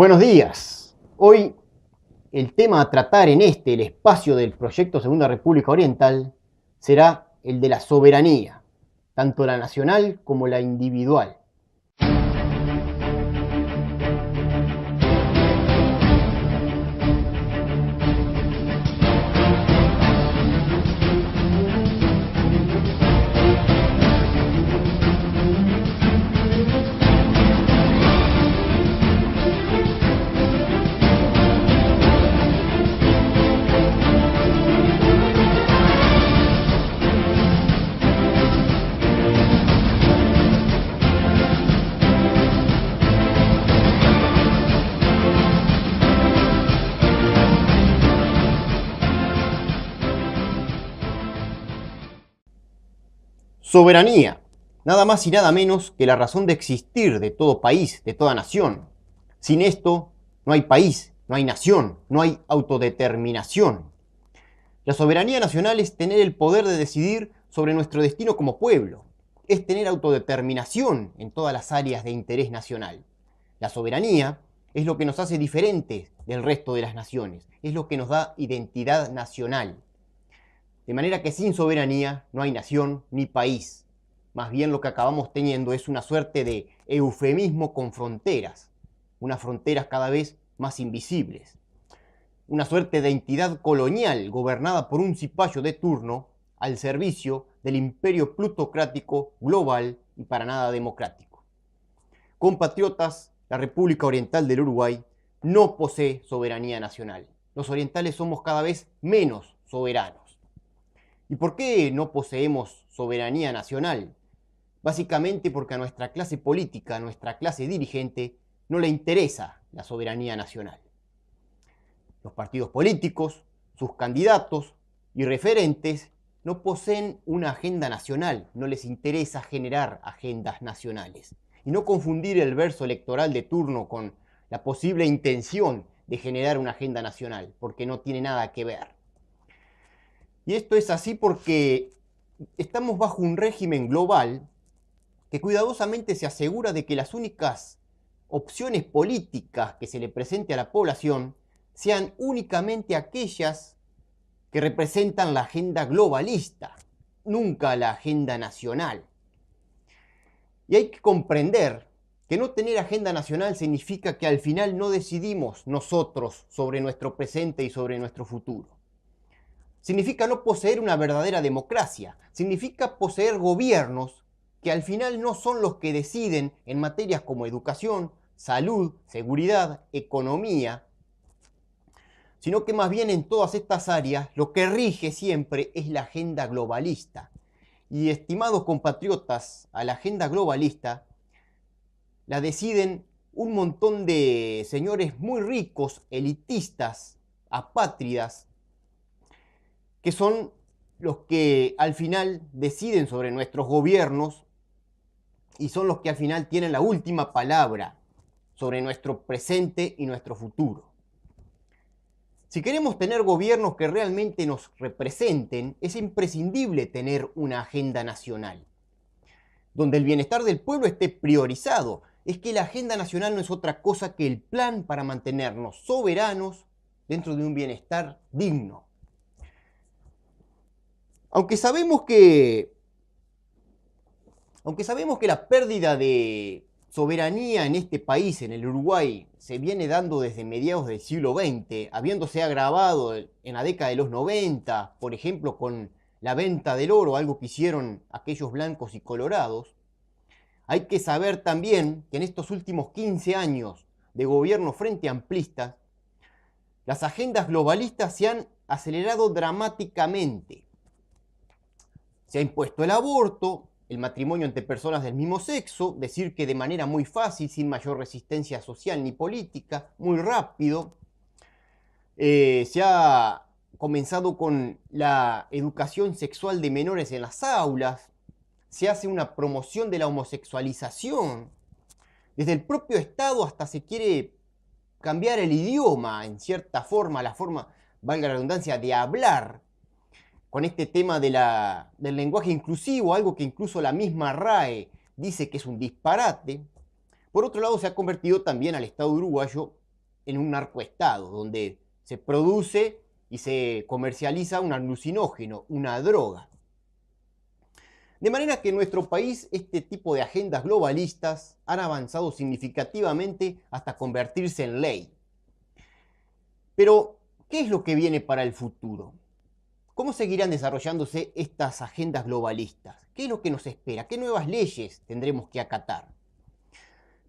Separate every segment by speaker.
Speaker 1: Buenos días. Hoy el tema a tratar en el espacio del proyecto Segunda República Oriental será el de la soberanía, tanto la nacional como la individual. Soberanía, nada más y nada menos que la razón de existir de todo país, de toda nación. Sin esto, no hay país, no hay nación, no hay autodeterminación. La soberanía nacional es tener el poder de decidir sobre nuestro destino como pueblo. Es tener autodeterminación en todas las áreas de interés nacional. La soberanía es lo que nos hace diferentes del resto de las naciones. Es lo que nos da identidad nacional. De manera que sin soberanía no hay nación ni país. Más bien lo que acabamos teniendo es una suerte de eufemismo con fronteras. Unas fronteras cada vez más invisibles. Una suerte de entidad colonial gobernada por un cipayo de turno al servicio del imperio plutocrático global y para nada democrático. Compatriotas, la República Oriental del Uruguay no posee soberanía nacional. Los orientales somos cada vez menos soberanos. ¿Y por qué no poseemos soberanía nacional? Básicamente porque a nuestra clase política, a nuestra clase dirigente, no le interesa la soberanía nacional. Los partidos políticos, sus candidatos y referentes no poseen una agenda nacional, no les interesa generar agendas nacionales. Y no confundir el verso electoral de turno con la posible intención de generar una agenda nacional, porque no tiene nada que ver. Y esto es así porque estamos bajo un régimen global que cuidadosamente se asegura de que las únicas opciones políticas que se le presente a la población sean únicamente aquellas que representan la agenda globalista, nunca la agenda nacional. Y hay que comprender que no tener agenda nacional significa que al final no decidimos nosotros sobre nuestro presente y sobre nuestro futuro. Significa no poseer una verdadera democracia, significa poseer gobiernos que al final no son los que deciden en materias como educación, salud, seguridad, economía, sino que más bien en todas estas áreas lo que rige siempre es la agenda globalista. Y estimados compatriotas, a la agenda globalista la deciden un montón de señores muy ricos, elitistas, apátridas, que son los que al final deciden sobre nuestros gobiernos y son los que al final tienen la última palabra sobre nuestro presente y nuestro futuro. Si queremos tener gobiernos que realmente nos representen, es imprescindible tener una agenda nacional, donde el bienestar del pueblo esté priorizado. Es que la agenda nacional no es otra cosa que el plan para mantenernos soberanos dentro de un bienestar digno. Aunque sabemos que la pérdida de soberanía en este país, en el Uruguay, se viene dando desde mediados del siglo XX, habiéndose agravado en la década de los 90, por ejemplo, con la venta del oro, algo que hicieron aquellos blancos y colorados, hay que saber también que en estos últimos 15 años de gobierno frente amplista, las agendas globalistas se han acelerado dramáticamente. Se ha impuesto el aborto, el matrimonio entre personas del mismo sexo, decir que de manera muy fácil, sin mayor resistencia social ni política, muy rápido. Se ha comenzado con la educación sexual de menores en las aulas, se hace una promoción de la homosexualización. Desde el propio Estado hasta se quiere cambiar el idioma, en cierta forma, la forma, valga la redundancia, de hablar, con este tema del lenguaje inclusivo, algo que incluso la misma RAE dice que es un disparate. Por otro lado, se ha convertido también al Estado uruguayo en un narcoestado, donde se produce y se comercializa un alucinógeno, una droga. De manera que en nuestro país este tipo de agendas globalistas han avanzado significativamente hasta convertirse en ley. Pero, ¿qué es lo que viene para el futuro? ¿Cómo seguirán desarrollándose estas agendas globalistas? ¿Qué es lo que nos espera? ¿Qué nuevas leyes tendremos que acatar?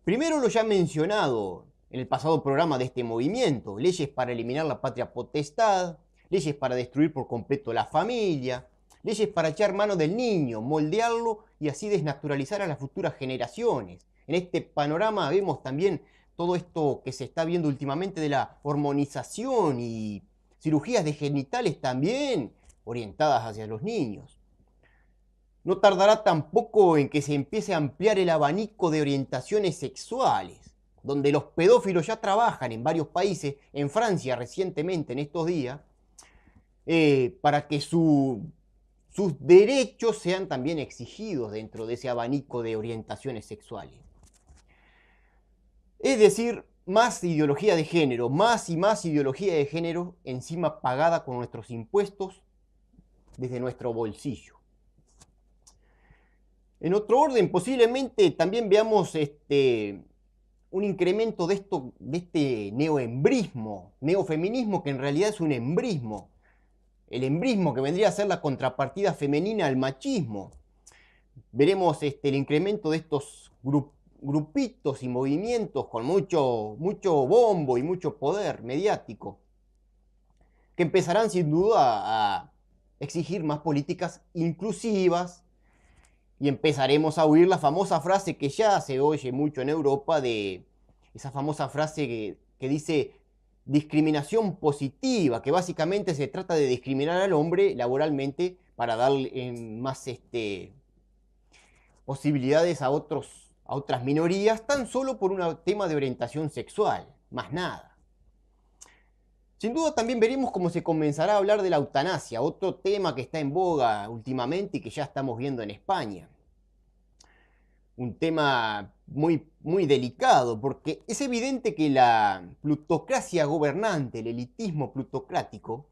Speaker 1: Primero lo ya mencionado en el pasado programa de este movimiento, leyes para eliminar la patria potestad, leyes para destruir por completo la familia, leyes para echar mano del niño, moldearlo y así desnaturalizar a las futuras generaciones. En este panorama vemos también todo esto que se está viendo últimamente de la hormonización y cirugías de genitales también orientadas hacia los niños. No tardará tampoco en que se empiece a ampliar el abanico de orientaciones sexuales, donde los pedófilos ya trabajan en varios países, en Francia recientemente en estos días, para que sus derechos sean también exigidos dentro de ese abanico de orientaciones sexuales. Es decir, más ideología de género, más y más ideología de género encima pagada con nuestros impuestos desde nuestro bolsillo. En otro orden, posiblemente también veamos un incremento de este neoembrismo, neofeminismo, que en realidad es un embrismo. El embrismo que vendría a ser la contrapartida femenina al machismo. Veremos el incremento de estos grupitos y movimientos con mucho bombo y mucho poder mediático, que empezarán sin duda a exigir más políticas inclusivas, y empezaremos a oír la famosa frase que ya se oye mucho en Europa, de esa famosa frase que dice discriminación positiva, que básicamente se trata de discriminar al hombre laboralmente para darle más posibilidades a otras minorías, tan solo por un tema de orientación sexual, más nada. Sin duda también veremos cómo se comenzará a hablar de la eutanasia, otro tema que está en boga últimamente y que ya estamos viendo en España. Un tema muy delicado, porque es evidente que la plutocracia gobernante, el elitismo plutocrático,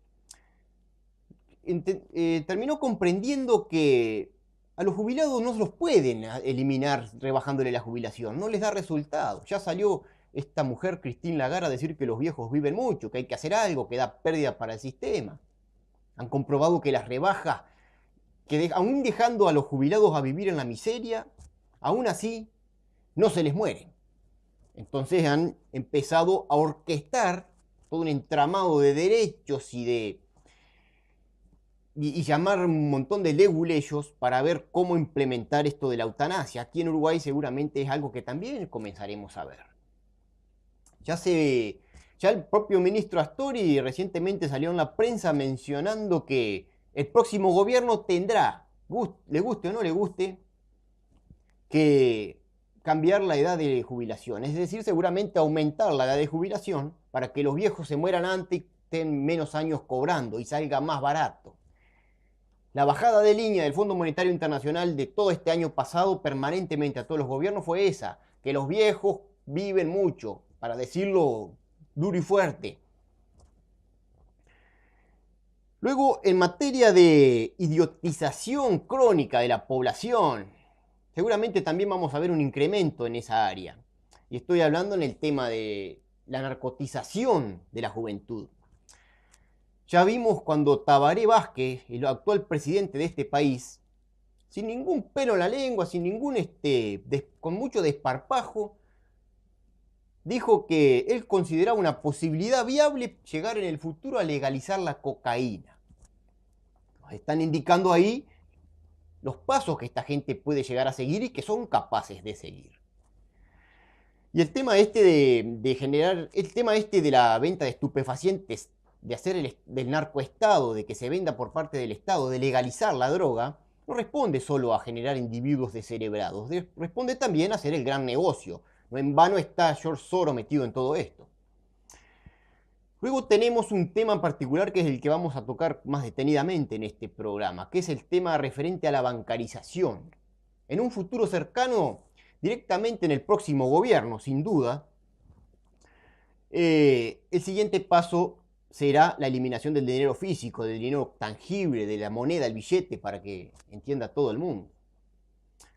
Speaker 1: terminó comprendiendo que a los jubilados no los pueden eliminar rebajándole la jubilación, no les da resultado. Ya salió esta mujer, Christine Lagarde, a decir que los viejos viven mucho, que hay que hacer algo, que da pérdida para el sistema. Han comprobado que las rebajas, que aún dejando a los jubilados a vivir en la miseria, aún así no se les mueren. Entonces han empezado a orquestar todo un entramado de derechos y llamar un montón de leguleyos para ver cómo implementar esto de la eutanasia. Aquí en Uruguay seguramente es algo que también comenzaremos a ver. Ya el propio ministro Astori recientemente salió en la prensa mencionando que el próximo gobierno tendrá, le guste o no le guste, que cambiar la edad de jubilación. Es decir, seguramente aumentar la edad de jubilación para que los viejos se mueran antes y estén menos años cobrando y salga más barato. La bajada de línea del Fondo Monetario Internacional de todo este año pasado permanentemente a todos los gobiernos fue esa, que los viejos viven mucho, para decirlo duro y fuerte. Luego, en materia de idiotización crónica de la población, seguramente también vamos a ver un incremento en esa área. Y estoy hablando en el tema de la narcotización de la juventud. Ya vimos cuando Tabaré Vázquez, el actual presidente de este país, sin ningún pelo en la lengua, sin con mucho desparpajo, dijo que él consideraba una posibilidad viable llegar en el futuro a legalizar la cocaína. Nos están indicando ahí los pasos que esta gente puede llegar a seguir y que son capaces de seguir. Y el tema de la venta de estupefacientes, de hacer del narcoestado, de que se venda por parte del Estado, de legalizar la droga, no responde solo a generar individuos descerebrados, responde también a hacer el gran negocio. No en vano está George Soros metido en todo esto. Luego tenemos un tema en particular que es el que vamos a tocar más detenidamente en este programa, que es el tema referente a la bancarización. En un futuro cercano, directamente en el próximo gobierno, sin duda, El siguiente paso será la eliminación del dinero físico, del dinero tangible, de la moneda, el billete, para que entienda todo el mundo.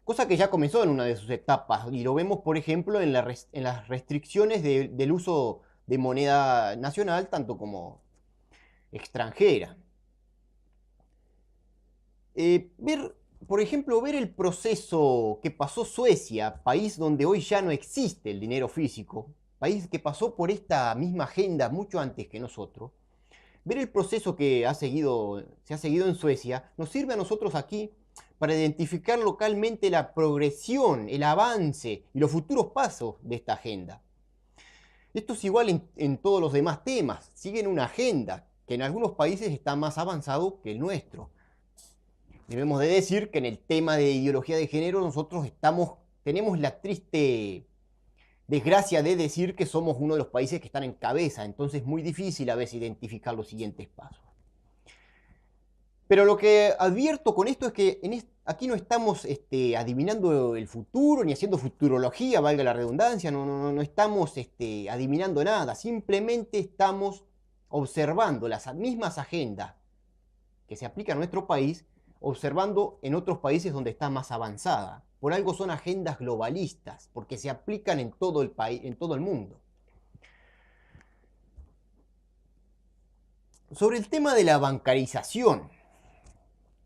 Speaker 1: Cosa que ya comenzó en una de sus etapas y lo vemos, por ejemplo, en las restricciones del uso de moneda nacional, tanto como extranjera. Por ejemplo, ver el proceso que pasó Suecia, país donde hoy ya no existe el dinero físico, país que pasó por esta misma agenda mucho antes que nosotros, ver el proceso que se ha seguido en Suecia, nos sirve a nosotros aquí para identificar localmente la progresión, el avance y los futuros pasos de esta agenda. Esto es igual en todos los demás temas, siguen una agenda que en algunos países está más avanzado que el nuestro. Debemos de decir que en el tema de ideología de género nosotros tenemos la triste desgracia de decir que somos uno de los países que están en cabeza, entonces es muy difícil a veces identificar los siguientes pasos. Pero lo que advierto con esto es que aquí no estamos adivinando el futuro, ni haciendo futurología, valga la redundancia, no estamos adivinando nada, simplemente estamos observando las mismas agendas que se aplican a nuestro país, observando en otros países donde está más avanzada. Por algo son agendas globalistas, porque se aplican en todo el país, en todo el mundo. Sobre el tema de la bancarización,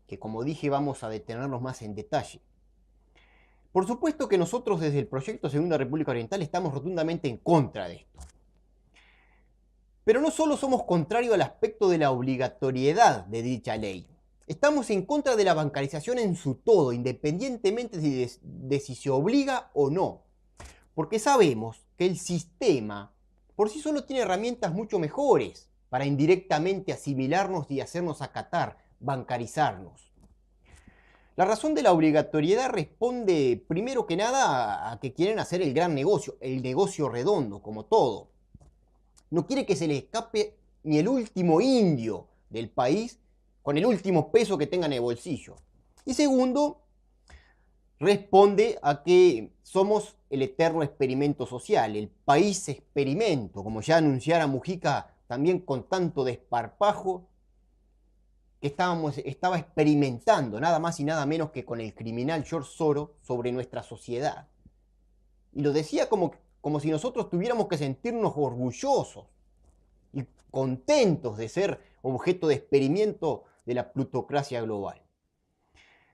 Speaker 1: que como dije vamos a detenernos más en detalle. Por supuesto que nosotros desde el proyecto Segunda República Oriental estamos rotundamente en contra de esto. Pero no solo somos contrarios al aspecto de la obligatoriedad de dicha ley, estamos en contra de la bancarización en su todo, independientemente de si se obliga o no. Porque sabemos que el sistema por sí solo tiene herramientas mucho mejores para indirectamente asimilarnos y hacernos acatar, bancarizarnos. La razón de la obligatoriedad responde primero que nada a que quieren hacer el gran negocio, el negocio redondo, como todo. No quiere que se le escape ni el último indio del país con el último peso que tenga en el bolsillo. Y segundo, responde a que somos el eterno experimento social, el país experimento, como ya anunciara Mujica también con tanto desparpajo, que estaba experimentando nada más y nada menos que con el criminal George Soros sobre nuestra sociedad. Y lo decía como si nosotros tuviéramos que sentirnos orgullosos y contentos de ser objeto de experimento de la plutocracia global.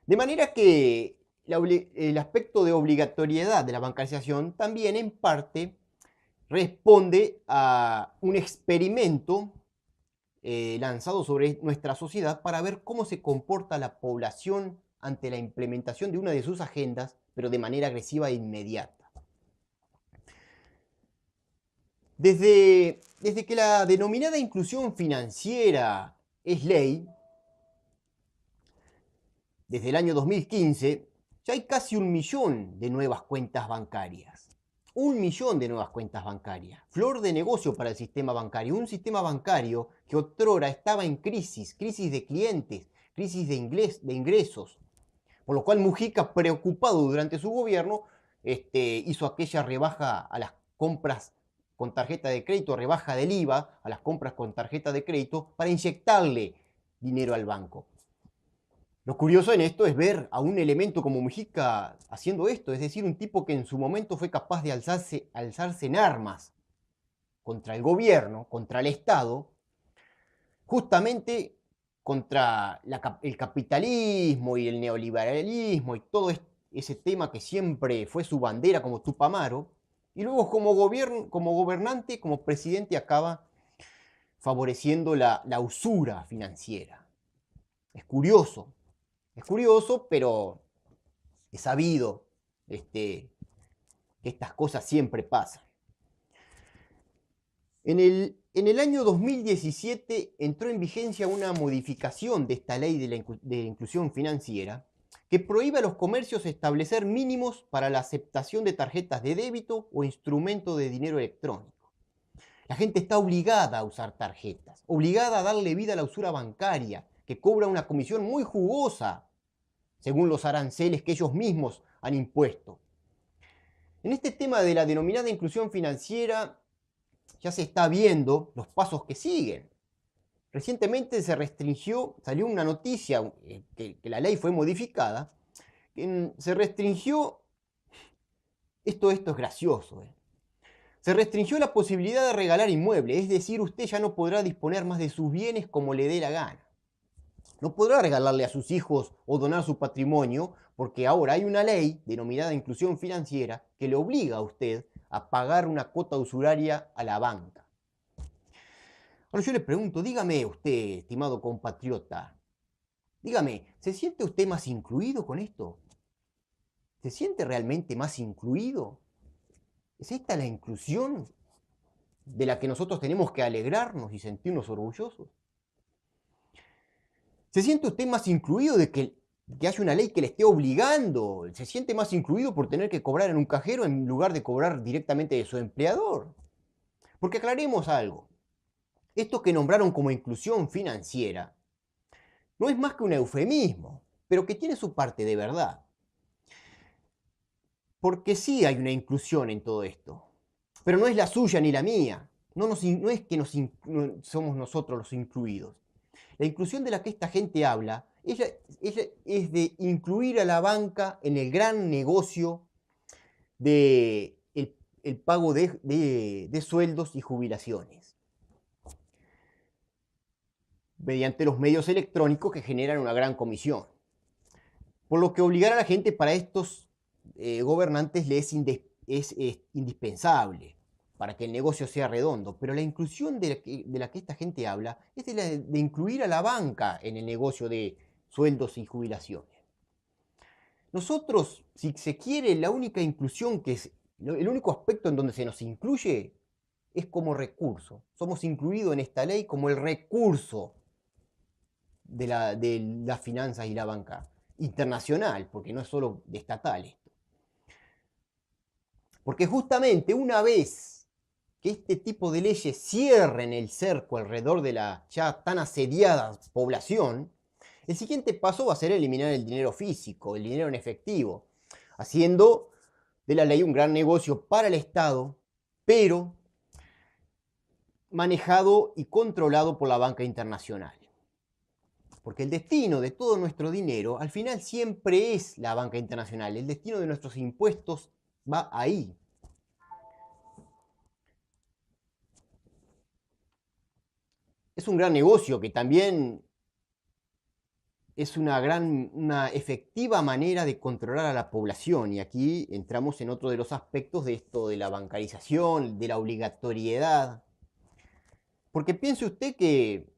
Speaker 1: De manera que el aspecto de obligatoriedad de la bancarización también en parte responde a un experimento lanzado sobre nuestra sociedad para ver cómo se comporta la población ante la implementación de una de sus agendas, pero de manera agresiva e inmediata. Desde que la denominada inclusión financiera es ley, desde el año 2015, ya hay casi 1.000.000 de nuevas cuentas bancarias. 1.000.000 de nuevas cuentas bancarias. Flor de negocio para el sistema bancario. Un sistema bancario que otrora estaba en crisis de clientes, crisis de ingresos. Por lo cual Mujica, preocupado durante su gobierno, hizo aquella rebaja a las compras con tarjeta de crédito, rebaja del IVA a las compras con tarjeta de crédito para inyectarle dinero al banco. Lo curioso en esto es ver a un elemento como Mujica haciendo esto, es decir, un tipo que en su momento fue capaz de alzarse en armas contra el gobierno, contra el Estado, justamente contra el capitalismo y el neoliberalismo y todo ese tema que siempre fue su bandera como Tupamaro, y luego como gobernante, como presidente, acaba favoreciendo la usura financiera. Es curioso, pero es sabido que estas cosas siempre pasan. En el año 2017 entró en vigencia una modificación de esta ley de inclusión financiera que prohíbe a los comercios establecer mínimos para la aceptación de tarjetas de débito o instrumento de dinero electrónico. La gente está obligada a usar tarjetas, obligada a darle vida a la usura bancaria, que cobra una comisión muy jugosa según los aranceles que ellos mismos han impuesto. En este tema de la denominada inclusión financiera, ya se está viendo los pasos que siguen. Recientemente se restringió, salió una noticia que la ley fue modificada, se restringió, esto es gracioso, se restringió la posibilidad de regalar inmuebles, es decir, usted ya no podrá disponer más de sus bienes como le dé la gana. No podrá regalarle a sus hijos o donar su patrimonio, porque ahora hay una ley denominada inclusión financiera que le obliga a usted a pagar una cuota usuraria a la banca. Ahora yo le pregunto, dígame usted, estimado compatriota, dígame, ¿se siente usted más incluido con esto? ¿Se siente realmente más incluido? ¿Es esta la inclusión de la que nosotros tenemos que alegrarnos y sentirnos orgullosos? ¿Se siente usted más incluido de que haya una ley que le esté obligando? ¿Se siente más incluido por tener que cobrar en un cajero en lugar de cobrar directamente de su empleador? Porque aclaremos algo. Esto que nombraron como inclusión financiera no es más que un eufemismo, pero que tiene su parte de verdad. Porque sí hay una inclusión en todo esto, pero no es la suya ni la mía. No es que somos nosotros los incluidos. La inclusión de la que esta gente habla es de incluir a la banca en el gran negocio de el pago de sueldos y jubilaciones, mediante los medios electrónicos que generan una gran comisión. Por lo que obligar a la gente para estos gobernantes le es indispensable para que el negocio sea redondo, pero la inclusión de la que esta gente habla es de incluir a la banca en el negocio de sueldos y jubilaciones. Nosotros, si se quiere, la única inclusión el único aspecto en donde se nos incluye es como recurso. Somos incluidos en esta ley como el recurso de las finanzas y la banca internacional, porque no es solo de estatal esto. Porque justamente una vez que este tipo de leyes cierren el cerco alrededor de la ya tan asediada población, el siguiente paso va a ser eliminar el dinero físico, el dinero en efectivo, haciendo de la ley un gran negocio para el Estado, pero manejado y controlado por la banca internacional. Porque el destino de todo nuestro dinero al final siempre es la banca internacional. El destino de nuestros impuestos va ahí. Es un gran negocio que también es una efectiva manera de controlar a la población. Y aquí entramos en otro de los aspectos de esto de la bancarización, de la obligatoriedad. Porque piense usted que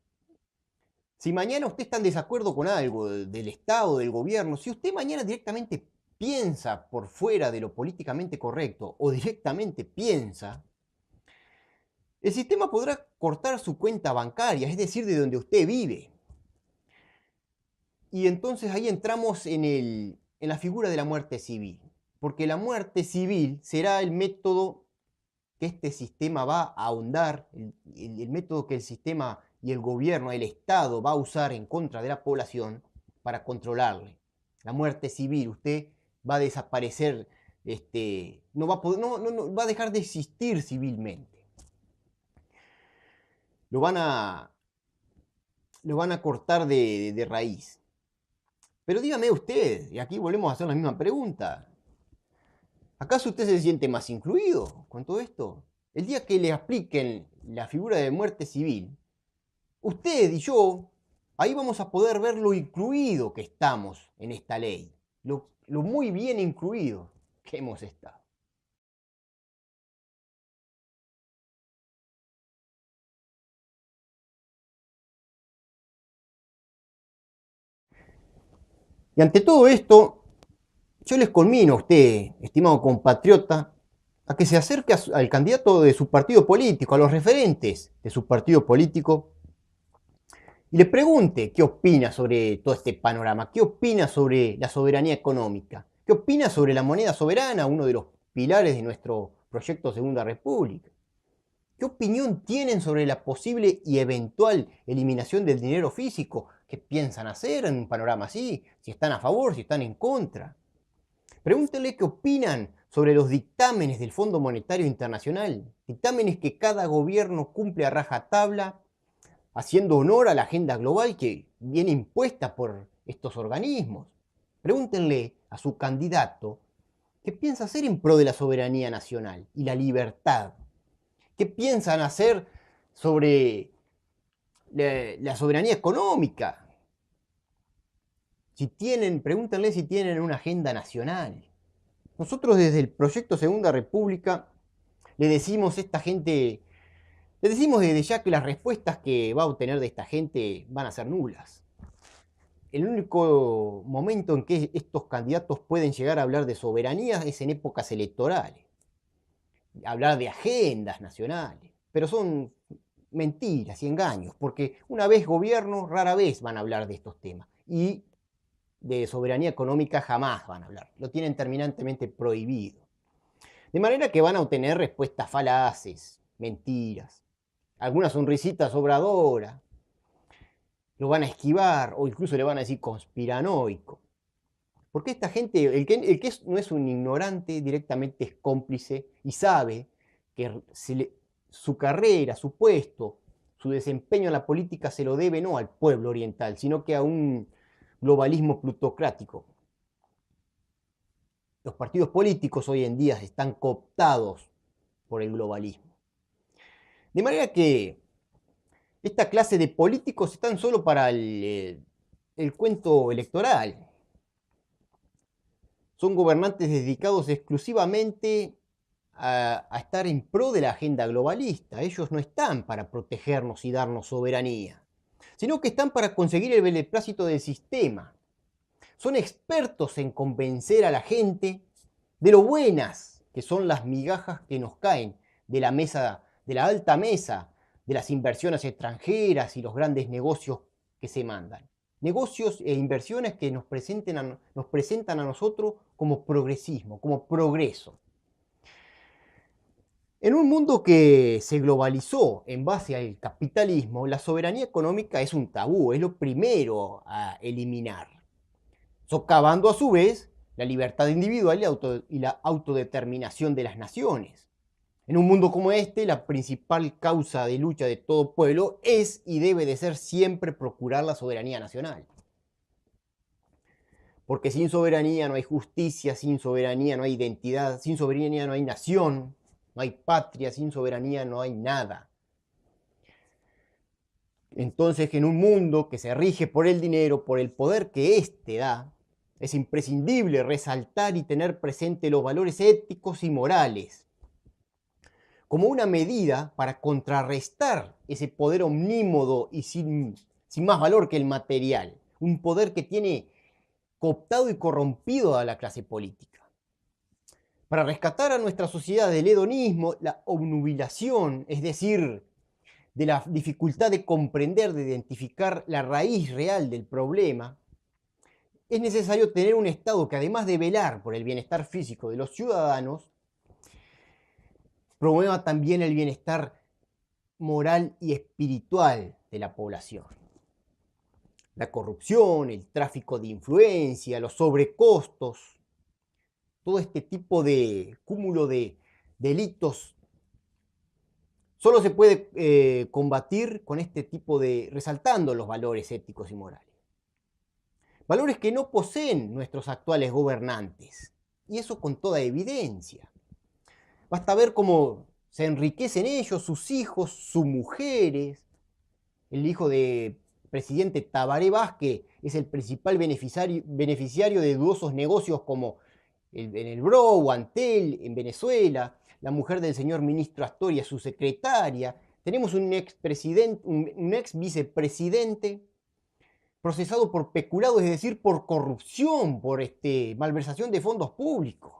Speaker 1: si mañana usted está en desacuerdo con algo del Estado, del gobierno, si usted mañana directamente piensa por fuera de lo políticamente correcto o directamente piensa, el sistema podrá cortar su cuenta bancaria, es decir, de donde usted vive. Y entonces ahí entramos en la figura de la muerte civil, porque la muerte civil será el método que este sistema va a ahondar, el método que el sistema y el gobierno, el Estado va a usar en contra de la población para controlarle. La muerte civil, usted va a desaparecer, no va a dejar de existir civilmente. Lo van a cortar de raíz. Pero dígame usted, y aquí volvemos a hacer la misma pregunta, ¿acaso usted se siente más incluido con todo esto? El día que le apliquen la figura de muerte civil, usted y yo, ahí vamos a poder ver lo incluido que estamos en esta ley, lo muy bien incluido que hemos estado. Y ante todo esto, yo les conmino a usted, estimado compatriota, a que se acerque al candidato de su partido político, a los referentes de su partido político, y le pregunte qué opina sobre todo este panorama, qué opina sobre la soberanía económica, qué opina sobre la moneda soberana, uno de los pilares de nuestro proyecto Segunda República. ¿Qué opinión tienen sobre la posible y eventual eliminación del dinero físico? ¿Qué piensan hacer en un panorama así? Si están a favor, si están en contra. Pregúntenle qué opinan sobre los dictámenes del Fondo Monetario Internacional, dictámenes que cada gobierno cumple a rajatabla, haciendo honor a la agenda global que viene impuesta por estos organismos. Pregúntenle a su candidato qué piensa hacer en pro de la soberanía nacional y la libertad. ¿Qué piensan hacer sobre la soberanía económica? Pregúntenle si tienen una agenda nacional. Nosotros desde el Proyecto Segunda República le decimos a esta gente, le decimos desde ya que las respuestas que va a obtener de esta gente van a ser nulas. El único momento en que estos candidatos pueden llegar a hablar de soberanía es en épocas electorales. Hablar de agendas nacionales. Pero son mentiras y engaños, porque una vez gobierno, rara vez van a hablar de estos temas. Y de soberanía económica jamás van a hablar. Lo tienen terminantemente prohibido. De manera que van a obtener respuestas falaces, mentiras, alguna sonrisita sobradora. Lo van a esquivar o incluso le van a decir conspiranoico. Porque esta gente, no es un ignorante, directamente es cómplice y sabe que su carrera, su puesto, su desempeño en la política se lo debe no al pueblo oriental, sino que a un globalismo plutocrático. Los partidos políticos hoy en día están cooptados por el globalismo. De manera que esta clase de políticos están solo para el cuento electoral. Son gobernantes dedicados exclusivamente a estar en pro de la agenda globalista. Ellos no están para protegernos y darnos soberanía, sino que están para conseguir el beneplácito del sistema. Son expertos en convencer a la gente de lo buenas que son las migajas que nos caen de la mesa, de la alta mesa, de las inversiones extranjeras y los grandes negocios que se mandan. Negocios e inversiones que nos presentan a nosotros como progresismo, como progreso. En un mundo que se globalizó en base al capitalismo, la soberanía económica es un tabú, es lo primero a eliminar, socavando a su vez la libertad individual y la autodeterminación de las naciones. En un mundo como este, la principal causa de lucha de todo pueblo es y debe de ser siempre procurar la soberanía nacional. Porque sin soberanía no hay justicia, sin soberanía no hay identidad, sin soberanía no hay nación, no hay patria, sin soberanía no hay nada. Entonces, en un mundo que se rige por el dinero, por el poder que éste da, es imprescindible resaltar y tener presente los valores éticos y morales, como una medida para contrarrestar ese poder omnímodo y sin más valor que el material, un poder que tiene cooptado y corrompido a la clase política. Para rescatar a nuestra sociedad del hedonismo, la obnubilación, es decir, de la dificultad de comprender, de identificar la raíz real del problema, es necesario tener un Estado que, además de velar por el bienestar físico de los ciudadanos, promueva también el bienestar moral y espiritual de la población. La corrupción, el tráfico de influencia, los sobrecostos, todo este tipo de cúmulo de delitos solo se puede combatir con este tipo de, resaltando los valores éticos y morales. Valores que no poseen nuestros actuales gobernantes, y eso con toda evidencia. Basta ver cómo se enriquecen ellos, sus hijos, sus mujeres. El hijo de presidente Tabaré Vázquez es el principal beneficiario de dudosos negocios como en el Bro, Antel, en Venezuela. La mujer del señor ministro Astoria, su secretaria. Tenemos un ex vicepresidente procesado por peculado, es decir, por corrupción, por malversación de fondos públicos.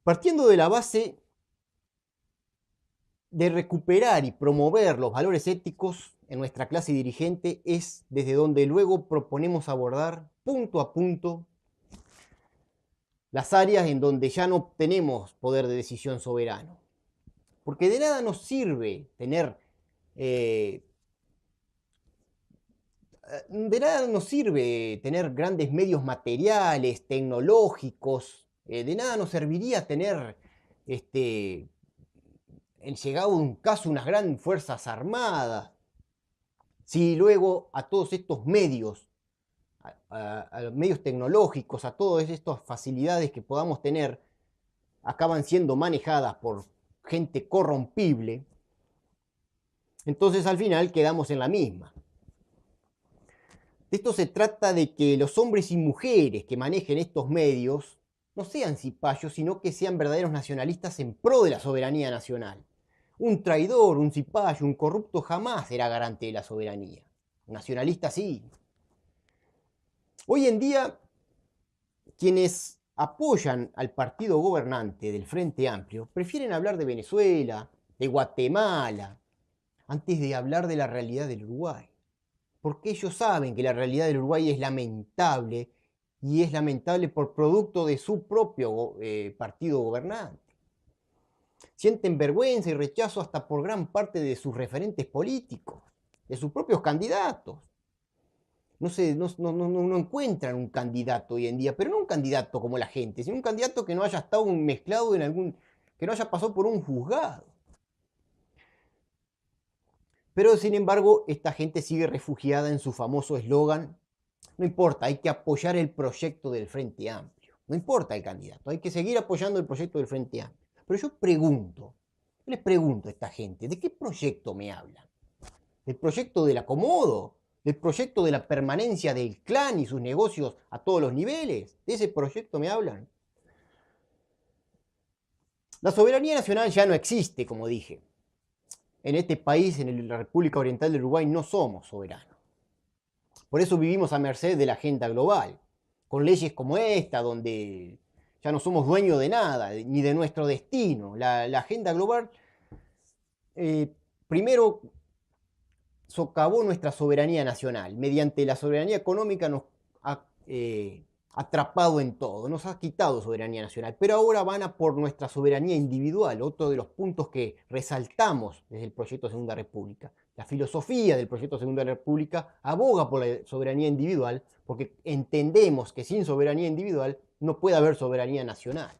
Speaker 1: Partiendo de la base de recuperar y promover los valores éticos en nuestra clase dirigente, es desde donde luego proponemos abordar punto a punto las áreas en donde ya no tenemos poder de decisión soberano. Porque de nada nos sirve tener De nada nos sirve tener grandes medios materiales, tecnológicos, de nada nos serviría tener, en llegado un caso, unas grandes fuerzas armadas, si luego a todos estos medios, a los medios tecnológicos, a todas estas facilidades que podamos tener, acaban siendo manejadas por gente corrompible, entonces al final quedamos en la misma. De esto se trata de que los hombres y mujeres que manejen estos medios no sean cipayos, sino que sean verdaderos nacionalistas en pro de la soberanía nacional. Un traidor, un cipayo, un corrupto jamás será garante de la soberanía. Un nacionalista sí. Hoy en día, quienes apoyan al partido gobernante del Frente Amplio prefieren hablar de Venezuela, de Guatemala, antes de hablar de la realidad del Uruguay. Porque ellos saben que la realidad del Uruguay es lamentable y es lamentable por producto de su propio partido gobernante. Sienten vergüenza y rechazo hasta por gran parte de sus referentes políticos, de sus propios candidatos. No encuentran un candidato hoy en día, pero no un candidato como la gente, sino un candidato que no haya estado mezclado en algún, que no haya pasado por un juzgado. Pero sin embargo, esta gente sigue refugiada en su famoso eslogan: no importa, hay que apoyar el proyecto del Frente Amplio. No importa el candidato, hay que seguir apoyando el proyecto del Frente Amplio. Pero yo les pregunto a esta gente, ¿de qué proyecto me hablan? ¿Del proyecto del acomodo? ¿Del proyecto de la permanencia del clan y sus negocios a todos los niveles? ¿De ese proyecto me hablan? La soberanía nacional ya no existe, como dije. En este país, en la República Oriental del Uruguay, no somos soberanos. Por eso vivimos a merced de la agenda global, con leyes como esta, donde ya no somos dueños de nada, ni de nuestro destino. La agenda global, primero, socavó nuestra soberanía nacional. Mediante la soberanía económica nos ha atrapado en todo, nos ha quitado soberanía nacional. Pero ahora van a por nuestra soberanía individual, otro de los puntos que resaltamos desde el proyecto Segunda República. La filosofía del proyecto Segunda República aboga por la soberanía individual, porque entendemos que sin soberanía individual no puede haber soberanía nacional.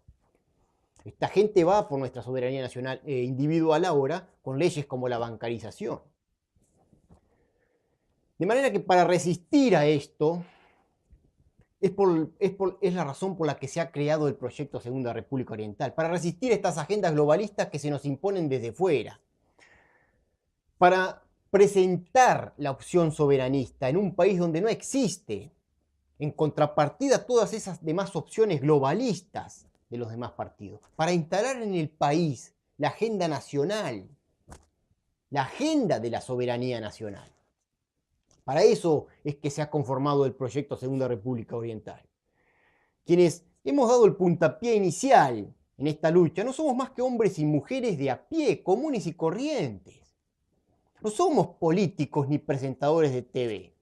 Speaker 1: Esta gente va por nuestra soberanía nacional individual ahora con leyes como la bancarización. De manera que para resistir a esto, es la razón por la que se ha creado el proyecto Segunda República Oriental, para resistir estas agendas globalistas que se nos imponen desde fuera, para presentar la opción soberanista en un país donde no existe, en contrapartida a todas esas demás opciones globalistas de los demás partidos, para instalar en el país la agenda nacional, la agenda de la soberanía nacional. Para eso es que se ha conformado el proyecto Segunda República Oriental. Quienes hemos dado el puntapié inicial en esta lucha no somos más que hombres y mujeres de a pie, comunes y corrientes. No somos políticos ni presentadores de TV.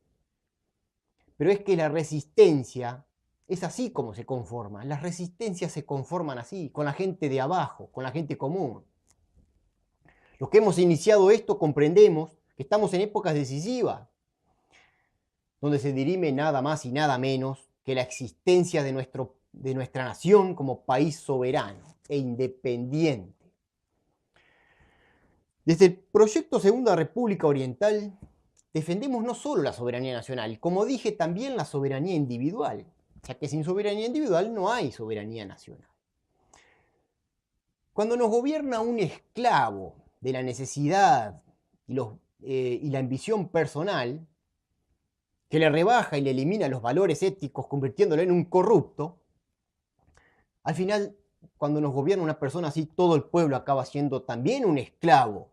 Speaker 1: Pero es que la resistencia es así como se conforma. Las resistencias se conforman así, con la gente de abajo, con la gente común. Los que hemos iniciado esto comprendemos que estamos en épocas decisivas, donde se dirime nada más y nada menos que la existencia de nuestra nación como país soberano e independiente. Desde el proyecto Segunda República Oriental defendemos no solo la soberanía nacional, como dije, también la soberanía individual, ya que sin soberanía individual no hay soberanía nacional. Cuando nos gobierna un esclavo de la necesidad y la ambición personal, que le rebaja y le elimina los valores éticos convirtiéndolo en un corrupto, al final, cuando nos gobierna una persona así, todo el pueblo acaba siendo también un esclavo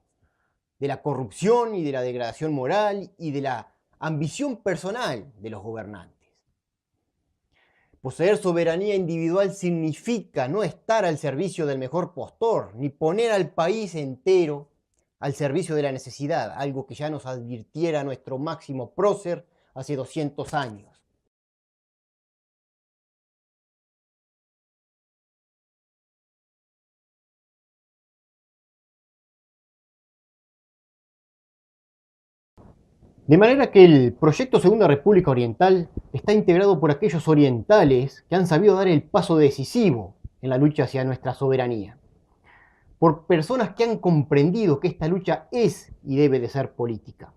Speaker 1: de la corrupción y de la degradación moral y de la ambición personal de los gobernantes. Poseer soberanía individual significa no estar al servicio del mejor postor, ni poner al país entero al servicio de la necesidad, algo que ya nos advirtiera nuestro máximo prócer hace 200 años. De manera que el proyecto Segunda República Oriental está integrado por aquellos orientales que han sabido dar el paso decisivo en la lucha hacia nuestra soberanía, por personas que han comprendido que esta lucha es y debe de ser política,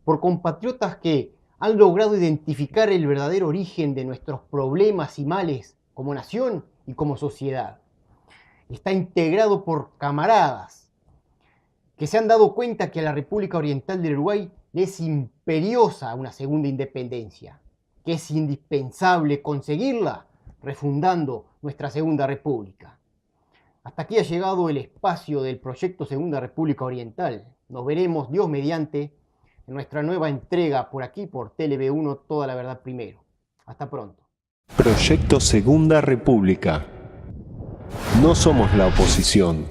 Speaker 1: por compatriotas que han logrado identificar el verdadero origen de nuestros problemas y males como nación y como sociedad. Está integrado por camaradas que se han dado cuenta que a la República Oriental del Uruguay le es imperiosa una segunda independencia, que es indispensable conseguirla refundando nuestra Segunda República. Hasta aquí ha llegado el espacio del proyecto Segunda República Oriental. Nos veremos, Dios mediante, en nuestra nueva entrega por aquí, por TLV1, Toda la Verdad Primero. Hasta pronto.
Speaker 2: Proyecto Segunda República. No somos la oposición.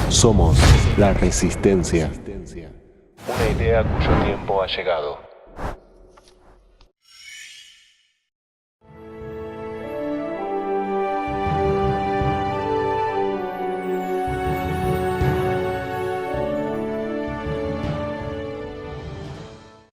Speaker 2: Somos la resistencia. Una idea cuyo tiempo ha llegado.